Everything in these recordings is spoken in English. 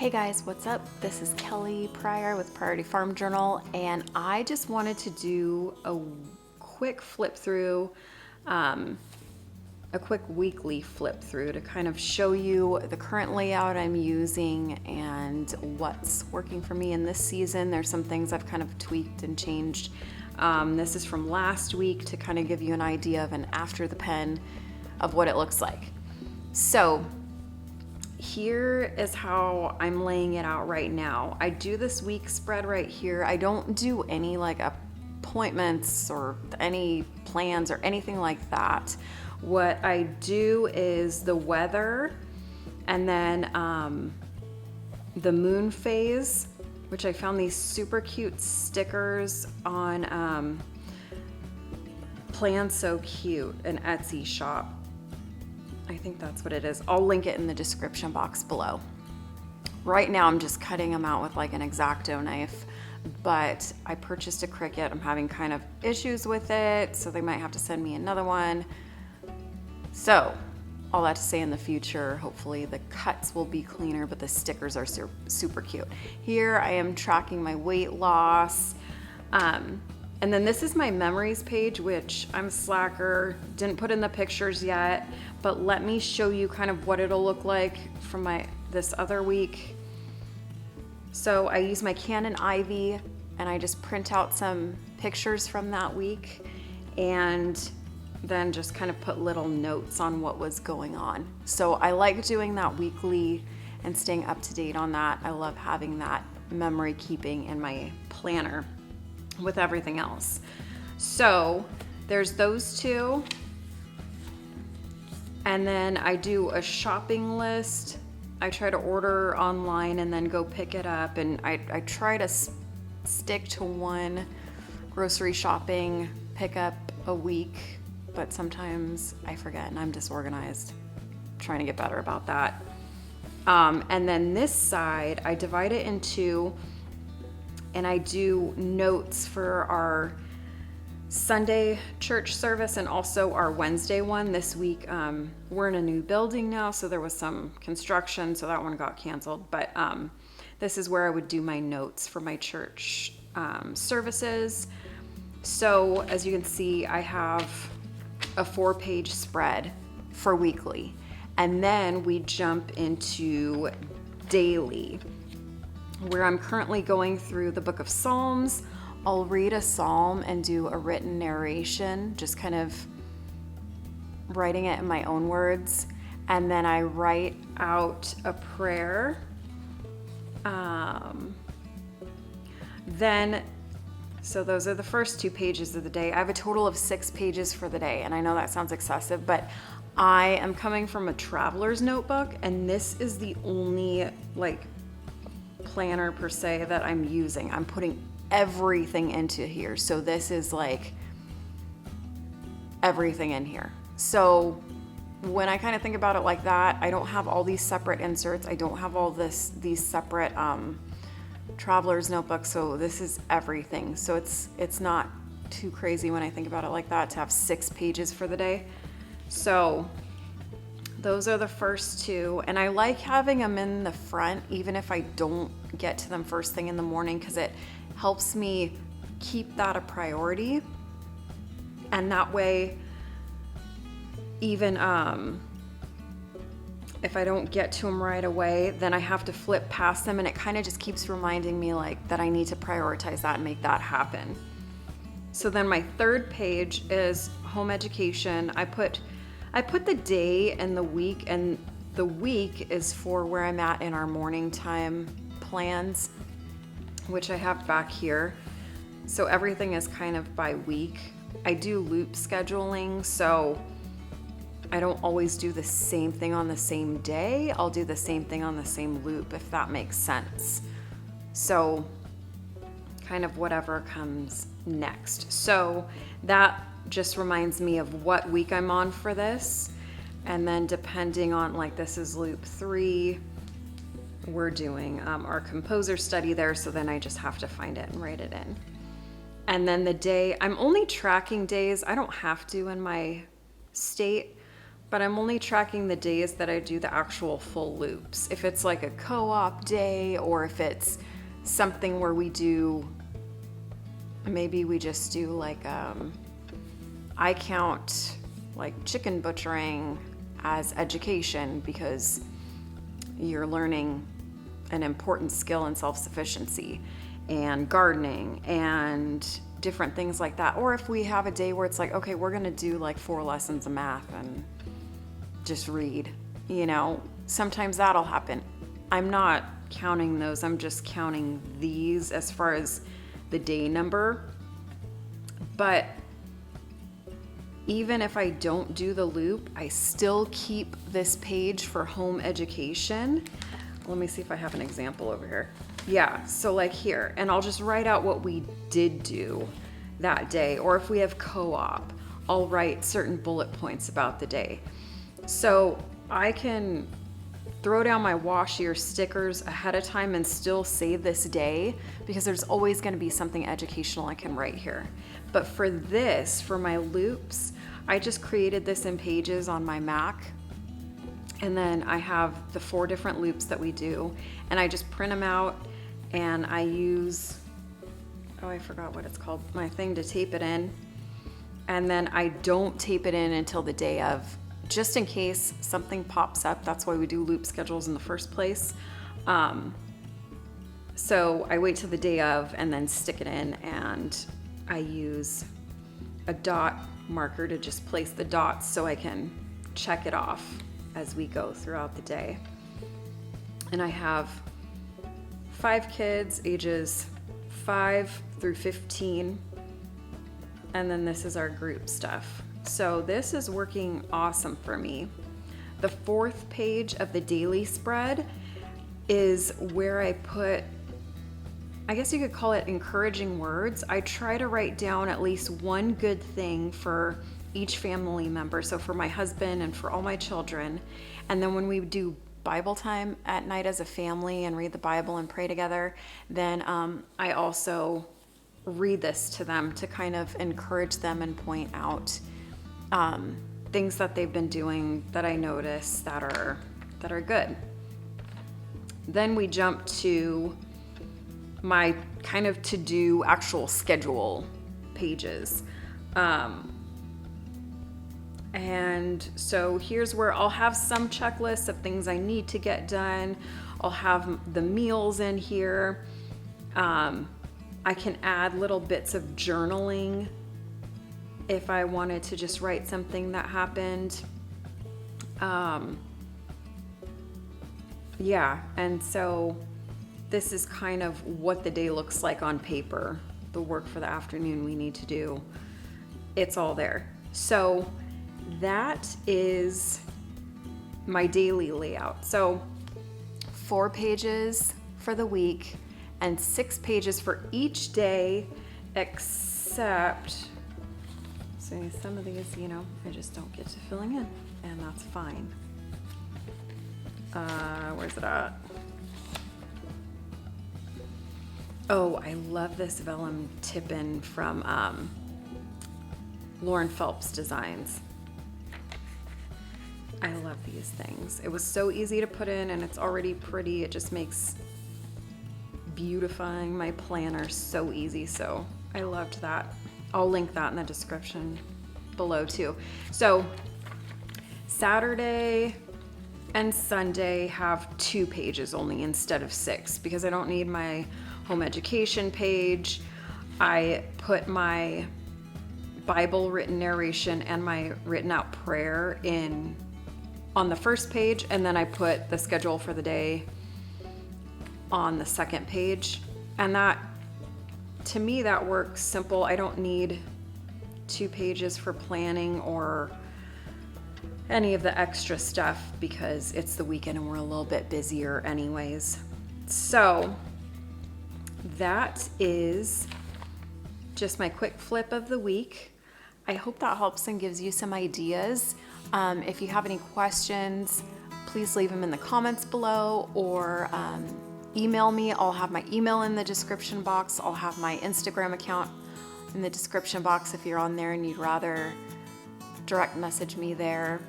Hey guys, what's up? This is Kelly Pryor with Priority Farm Journal, and I just wanted to do a quick flip through, a quick weekly flip through to kind of show you the current layout I'm using and what's working for me in this season. There's some things I've kind of tweaked and changed. This is from last week to kind of give you an idea of an after the pen of what it looks like. So here is how I'm laying it out right now. I do this week spread right here. I don't do any like appointments or any plans or anything like that. What I do is the weather and then the moon phase, which I found these super cute stickers on PlanSoCute, an Etsy shop. I think that's what it is. I'll link it in the description box below. Right now I'm just cutting them out with like an X-Acto knife, but I purchased a Cricut. I'm having kind of issues with it, so they might have to send me another one. So all that to say, in the future, hopefully the cuts will be cleaner, but the stickers are super cute. Here I am tracking my weight loss. And then this is my memories page, which I'm a slacker, didn't put in the pictures yet, but let me show you kind of what it'll look like from this other week. So I use my Canon Ivy and I just print out some pictures from that week and then just kind of put little notes on what was going on. So I like doing that weekly and staying up to date on that. I love having that memory keeping in my planner with everything else. So there's those two. And then I do a shopping list. I try to order online and then go pick it up. And I try to stick to one grocery shopping pickup a week, but sometimes I forget and I'm disorganized. I'm trying to get better about that. And then this side, I divide it in two, and I do notes for our Sunday church service and also our Wednesday one. This week, we're in a new building now, so there was some construction, so that one got canceled. But this is where I would do my notes for my church services. So as you can see, I have a 4-page spread for weekly. And then we jump into daily, where I'm currently going through the book of Psalms. I'll read a psalm and do a written narration, just kind of writing it in my own words. And then I write out a prayer. So those are the first 2 pages of the day. I have a total of 6 pages for the day, and I know that sounds excessive, but I am coming from a traveler's notebook, and this is the only planner per se that I'm using. I'm putting everything into here. So this is like everything in here. So when I kind of think about it like that, I don't have all these separate inserts. I don't have all these separate traveler's notebooks. So this is everything. So it's not too crazy when I think about it like that to have 6 pages for the day. So those are the first 2, and I like having them in the front even if I don't get to them first thing in the morning, because it helps me keep that a priority. And that way, even if I don't get to them right away, then I have to flip past them, and it kind of just keeps reminding me that I need to prioritize that and make that happen. So then my 3rd page is home education. I put the day and the week, and the week is for where I'm at in our morning time plans, which I have back here. So everything is kind of by week. I do loop scheduling, so I don't always do the same thing on the same day. I'll do the same thing on the same loop, if that makes sense. So kind of whatever comes next. So that just reminds me of what week I'm on for this. And then depending on, this is loop 3, we're doing our composer study there. So then I just have to find it and write it in. And then the day, I'm only tracking days. I don't have to in my state, but I'm only tracking the days that I do the actual full loops. If it's like a co-op day, or if it's something where we do, maybe we just do like, I count like chicken butchering as education because you're learning an important skill in self-sufficiency and gardening and different things like that. Or if we have a day where it's like, okay, we're gonna do like 4 lessons of math and just read, you know, sometimes that'll happen. I'm not counting those, I'm just counting these as far as the day number. But even if I don't do the loop, I still keep this page for home education. Let me see if I have an example over here. Yeah, so like here, and I'll just write out what we did do that day. Or if we have co-op, I'll write certain bullet points about the day. So I can throw down my washi or stickers ahead of time and still save this day, because there's always going to be something educational I can write here. But for this, for my loops, I just created this in Pages on my Mac, and then I have the 4 different loops that we do, and I just print them out, and I use, oh, I forgot what it's called, my thing to tape it in, and then I don't tape it in until the day of, just in case something pops up. That's why we do loop schedules in the first place. So I wait till the day of and then stick it in, and I use a dot marker to just place the dots so I can check it off as we go throughout the day. And I have 5 kids, ages 5 through 15. And then this is our group stuff. So this is working awesome for me. The 4th page of the daily spread is where I put, I guess you could call it encouraging words. I try to write down at least one good thing for each family member. So for my husband and for all my children. And then when we do Bible time at night as a family and read the Bible and pray together, then I also read this to them to kind of encourage them and point out things that they've been doing that I notice that are good. Then we jump to my kind of to-do actual schedule pages. And so here's where I'll have some checklists of things I need to get done. I'll have the meals in here. I can add little bits of journaling if I wanted to just write something that happened. Yeah, and so this is kind of what the day looks like on paper. The work for the afternoon we need to do, it's all there. So that is my daily layout. So 4 pages for the week and 6 pages for each day, except, see, some of these, you know, I just don't get to filling in, and that's fine. Where's it at? Oh, I love this vellum tip-in from Lauren Phelps Designs. I love these things. It was so easy to put in, and it's already pretty. It just makes beautifying my planner so easy, so I loved that. I'll link that in the description below too. So Saturday and Sunday have 2 pages only instead of 6 because I don't need my home education page. I put my Bible written narration and my written out prayer in on the first page, and then I put the schedule for the day on the second page. And that, to me, that works simple. I don't need 2 pages for planning or any of the extra stuff because it's the weekend and we're a little bit busier anyways. So that is just my quick flip of the week. I hope that helps and gives you some ideas. If you have any questions, please leave them in the comments below or email me. I'll have my email in the description box. I'll have my Instagram account in the description box if you're on there and you'd rather direct message me there.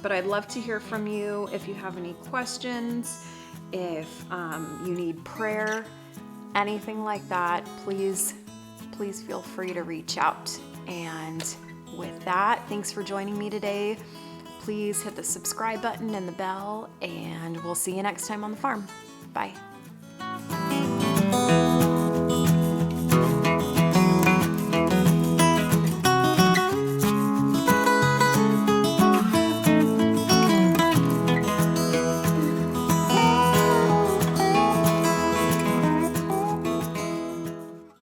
But I'd love to hear from you if you have any questions, if you need prayer, anything like that, please feel free to reach out. And with that, thanks for joining me today. Please hit the subscribe button and the bell, and we'll see you next time on the farm. Bye.